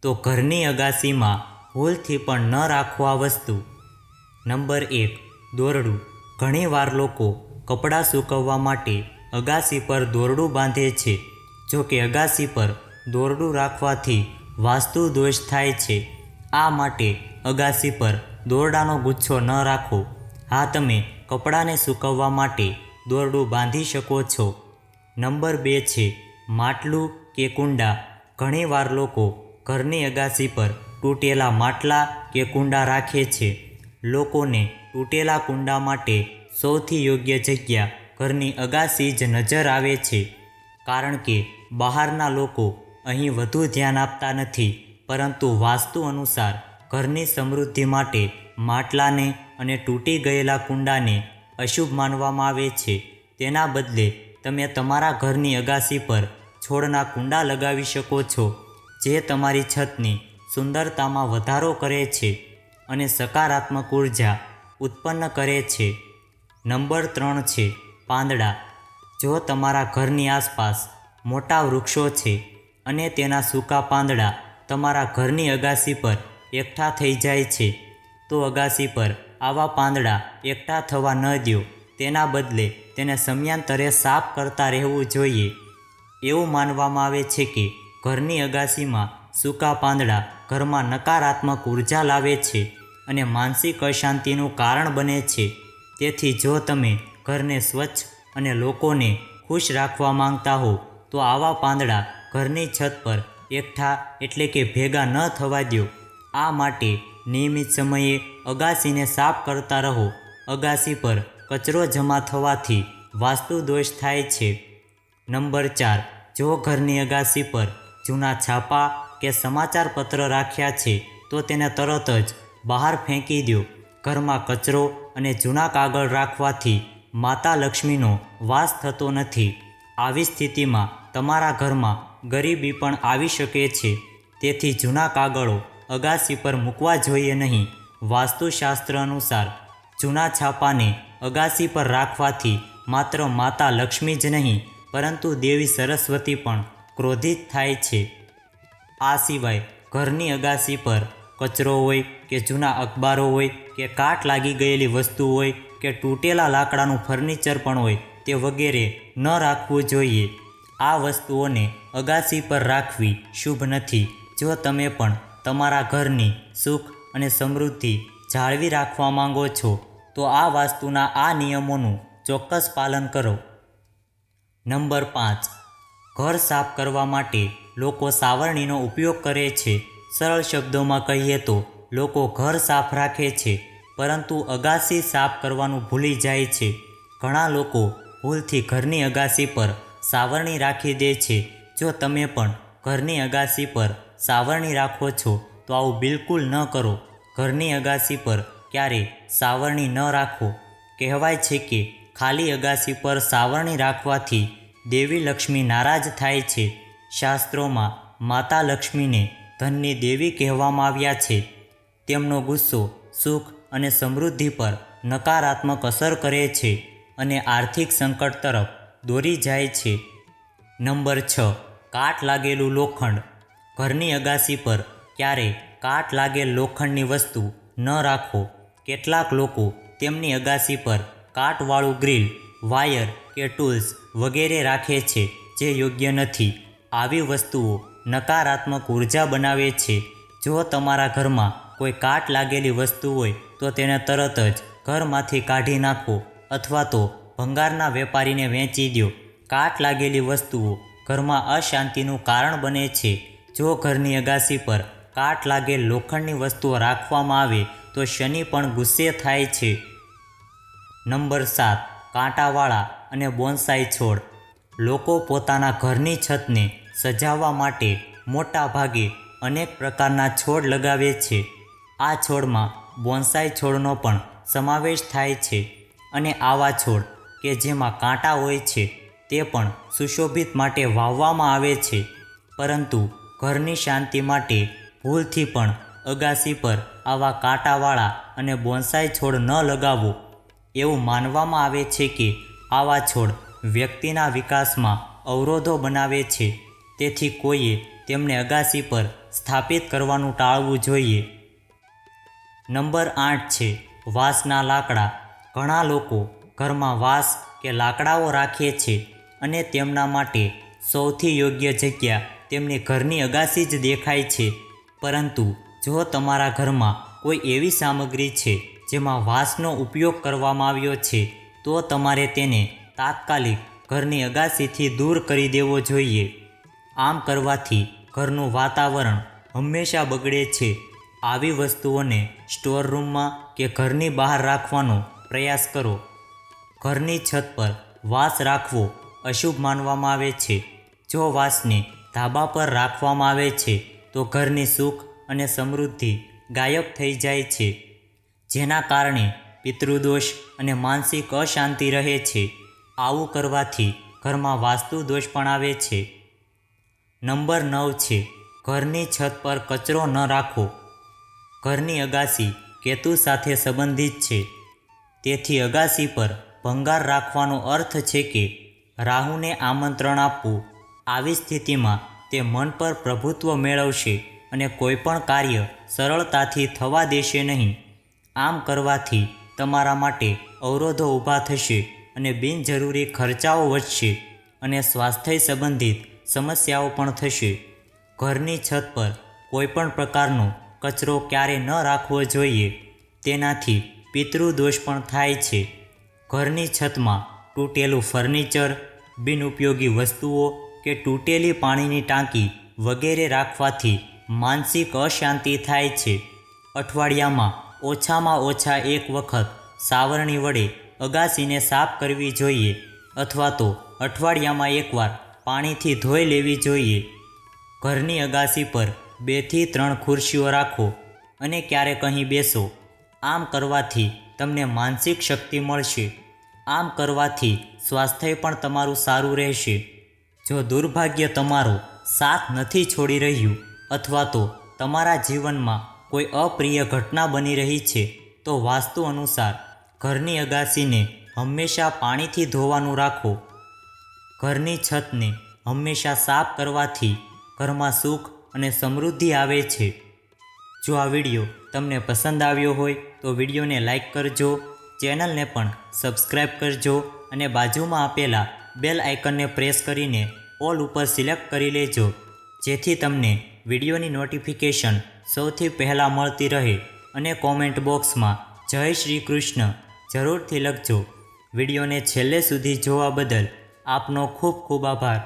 તો ઘરની અગાસીમાં ભૂલથી પણ ન રાખો આ વસ્તુ. નંબર 1, દોરડું. ઘણીવાર લોકો કપડાં સૂકવવા માટે અગાસી પર દોરડું બાંધે છે. જો કે અગાસી પર દોરડું રાખવાથી વાસ્તુ દોષ થાય છે. આ માટે અગાસી પર દોરડાનો ગુચ્છો ન રાખો. હા, તમે કપડાંને સૂકવવા માટે દોરડું બાંધી શકો છો. નંબર 2 છે માટલું કે કુંડા. ઘણીવાર લોકો ઘરની અગાસી પર તૂટેલા માટલા કે કુંડા રાખે છે. લોકોને તૂટેલા કુંડા માટે સૌથી યોગ્ય જગ્યા ઘરની અગાસી જ નજર આવે છે. કારણ કે બહારના લોકો અહીં વધુ ધ્યાન આપતા નથી, પરંતુ વાસ્તુ અનુસાર ઘરની સમૃદ્ધિ માટે માટલાને અને તૂટી ગયેલા કુંડાને અશુભ માનવામાં આવે છે. તેના બદલે તમે તમારા ઘરની અગાસી પર છોડના કુંડા લગાવી શકો છો, જે તમારી છતની સુંદરતામાં વધારો કરે છે અને સકારાત્મક ઉર્જા ઉત્પન્ન કરે છે. નંબર 3 છે પાંદડા. જો તમારા ઘરની આસપાસ મોટા વૃક્ષો છે અને તેના સૂકા પાંદડા તમારા ઘરની અગાસી પર એકઠા થઈ જાય છે, તો અગાસી પર આવા પાંદડા એકઠા થવા ન દો. તેના બદલે તેને સમયાંતરે સાફ કરતા રહેવું જોઈએ. એવું માનવામાં આવે છે કે ઘરની અગાસીમાં સૂકા પાંદડા ઘરમાં નકારાત્મક ઉર્જા લાવે છે અને માનસિક અશાંતિનું કારણ બને છે. તેથી જો તમે ઘરને સ્વચ્છ અને લોકોને ખુશ રાખવા માંગતા હો, તો આવા પાંદડા ઘરની છત પર એકઠા એટલે કે ભેગા ન થવા દો. આ માટે નિયમિત સમયે અગાસીને સાફ કરતા રહો. અગાસી પર કચરો જમા થવાથી વાસ્તુ દોષ થાય છે. નંબર 4, જો ઘરની અગાસી પર જૂના છાપા કે સમાચાર પત્ર રાખ્યા છે, તો તેને તરત જ બહાર ફેંકી દો. ઘરમાં કચરો અને જૂના કાગળ રાખવાથી માતા લક્ષ્મીનો વાસ થતો નથી. આવી સ્થિતિમાં તમારા ઘરમાં ગરીબી પણ આવી શકે છે. તેથી જૂના કાગળો અગાસી પર મૂકવા જોઈએ નહીં. વાસ્તુશાસ્ત્ર અનુસાર જૂના છાપાને અગાસી પર રાખવાથી માત્ર માતા લક્ષ્મી જ નહીં, પરંતુ દેવી સરસ્વતી પણ ક્રોધિત થાય છે. આ સિવાય ઘરની અગાસી પર કચરો હોય કે જૂના અખબારો હોય કે કાટ લાગી ગયેલી વસ્તુ હોય કે તૂટેલા લાકડાનું ફર્નિચર પણ હોય, તે વગેરે ન રાખવું જોઈએ. આ વસ્તુઓને અગાસી પર રાખવી શુભ નથી. જો તમે પણ તમારા ઘરની સુખ અને સમૃદ્ધિ જાળવી રાખવા માંગો છો, તો આ વાસ્તુના આ નિયમોનું ચોક્કસ પાલન કરો. નંબર 5, ઘર સાફ કરવા માટે લોકો સાવરણીનો ઉપયોગ કરે છે. સરળ શબ્દોમાં કહીએ તો લોકો ઘર સાફ રાખે છે, પરંતુ અગાસી સાફ કરવાનું ભૂલી જાય છે. ઘણા લોકો ભૂલથી ઘરની અગાસી પર સાવરણી રાખી દે છે. જો તમે પણ ઘરની અગાસી પર સાવરણી રાખો છો, તો આવું બિલકુલ ન કરો. ઘરની અગાસી પર ક્યારેય સાવરણી ન રાખો. કહેવાય છે કે ખાલી અગાસી પર સાવરણી રાખવાથી દેવી લક્ષ્મી નારાજ થાય છે. શાસ્ત્રોમાં માતા લક્ષ્મીને ધનની દેવી કહેવામાં આવ્યા છે. તેમનો ગુસ્સો સુખ અને સમૃદ્ધિ પર નકારાત્મક અસર કરે છે અને આર્થિક સંકટ તરફ દોરી જાય છે. નંબર 6, કાટ લાગેલું લોખંડ. ઘરની અગાસી પર ક્યારેય કાટ લાગેલ લોખંડની વસ્તુ ન રાખો. કેટલાક લોકો તેમની અગાસી પર કાટવાળું ગ્રીલ, વાયર કે ટૂલ્સ વગેરે રાખે છે, જે યોગ્ય નથી. આવી વસ્તુઓ નકારાત્મક ઉર્જા બનાવે છે. જો તમારા ઘરમાં કોઈ કાટ લાગેલી વસ્તુ હોય, તો તેને તરત જ ઘરમાંથી કાઢી નાખો અથવા તો ભંગારના વેપારીને વેચી દો. કાટ લાગેલી વસ્તુઓ ઘરમાં અશાંતિનું કારણ બને છે. જો ઘરની અગાસી પર કાટ લાગેલ લોખંડની વસ્તુઓ રાખવામાં આવે, તો શનિ પણ ગુસ્સે થાય છે. નંબર 7, કાંટાવાળા અને બોન્સાઈ છોડ. લોકો પોતાના ઘરની છતને સજાવવા માટે મોટા ભાગે અનેક પ્રકારના છોડ લગાવે છે. આ છોડમાં બોન્સાઈ છોડનો પણ સમાવેશ થાય છે અને આવા છોડ કે જેમાં કાંટા હોય છે, તે પણ સુશોભિત માટે વાવવામાં આવે છે. પરંતુ ઘરની શાંતિ માટે ભૂલથી પણ અગાસી પર આવા કાંટાવાળા અને બોન્સાઈ છોડ ન લગાવો. એવું માનવામાં આવે છે કે આવા છોડ વ્યક્તિના વિકાસમાં અવરોધો બનાવે છે. તેથી કોઈએ તેમને અગાસી પર સ્થાપિત કરવાનું ટાળવું જોઈએ. નંબર 8 છે વાંસના લાકડા. ઘણા લોકો ઘરમાં વાંસ કે લાકડાઓ રાખે છે અને તેમના માટે સૌથી યોગ્ય જગ્યા તેમની ઘરની અગાસી જ દેખાય છે. પરંતુ જો તમારા ઘરમાં કોઈ એવી સામગ્રી છે જેમાં વાંસનો ઉપયોગ કરવામાં આવ્યો છે તો તમારે તેને તાત્કાલિક ઘરની અગાસીથી દૂર કરી દેવો જોઈએ. આમ કરવાથી ઘરનું વાતાવરણ હંમેશા બગડે છે. આવી વસ્તુઓને સ્ટોર રૂમમાં કે ઘરની બહાર રાખવાનો પ્રયાસ કરો. ઘરની છત પર વાંસ રાખવો અશુભ માનવામાં આવે છે. જો વાંસને ધાબા પર રાખવામાં આવે છે તો ઘરની સુખ અને સમૃદ્ધિ ગાયબ થઈ જાય છે, જેના કારણે પિતૃદોષ અને માનસિક અશાંતિ રહે છે. આવું કરવાથી ઘરમાં વાસ્તુ દોષ પણ આવે છે. નંબર 9 છે ઘરની છત પર કચરો ન રાખો. ઘરની અગાસી કેતુ સાથે સંબંધિત છે, તેથી અગાસી પર ભંગાર રાખવાનો અર્થ છે કે રાહુને આમંત્રણ આપવું. આવી સ્થિતિમાં તે મન પર પ્રભુત્વ મેળવશે અને કોઈપણ કાર્ય સરળતાથી થવા દેશે નહીં. આમ કરવાથી તમારા માટે અવરોધો ઊભા થશે અને બિનજરૂરી ખર્ચાઓ વધશે અને સ્વાસ્થ્ય સંબંધિત સમસ્યાઓ પણ થશે. ઘરની છત પર કોઈપણ પ્રકારનો કચરો ક્યારેય ન રાખવો જોઈએ. તેનાથી પિતૃદોષ પણ થાય છે. ઘરની છતમાં તૂટેલું ફર્નિચર, બિનઉપયોગી વસ્તુઓ કે તૂટેલી પાણીની ટાંકી વગેરે રાખવાથી માનસિક અશાંતિ થાય છે. અઠવાડિયામાં ઓછામાં ઓછા એક વખત સાવરણી વડે અગાસીને સાફ કરવી જોઈએ અથવા તો અઠવાડિયામાં એકવાર પાણીથી ધોઈ લેવી જોઈએ. ઘરની અગાસી પર 2 થી 3 ખુરશીઓ રાખો અને ક્યારેક અહીં બેસો. આમ કરવાથી તમને માનસિક શક્તિ મળશે. આમ કરવાથી સ્વાસ્થ્ય પણ તમારું સારું રહેશે. જો દુર્ભાગ્ય તમારો સાથ નથી છોડી રહ્યું અથવા તો તમારા જીવનમાં કોઈ અપ્રિય ઘટના બની રહી છે તો વાસ્તુ અનુસાર ઘરની અગાસીને હંમેશા પાણીથી ધોવાનું રાખો. ઘરની છતને હંમેશા સાફ કરવાથી ઘરમાં સુખ અને સમૃદ્ધિ આવે છે. જો આ વિડીયો તમને પસંદ આવ્યો હોય તો વિડીયોને લાઈક કરજો, ચેનલને પણ સબસ્ક્રાઈબ કરજો અને બાજુમાં આપેલા બેલ આઇકનને પ્રેસ કરીને ઓલ ઉપર સિલેક્ટ કરી લેજો, જેથી તમને વિડીયોની નોટિફિકેશન સૌથી પહેલાં મળતી રહે. અને કોમેન્ટ બોક્સમાં જય શ્રી કૃષ્ણ જરૂરથી લખજો. વિડીયોને છેલ્લે સુધી જોવા બદલ આપનો ખૂબ ખૂબ આભાર.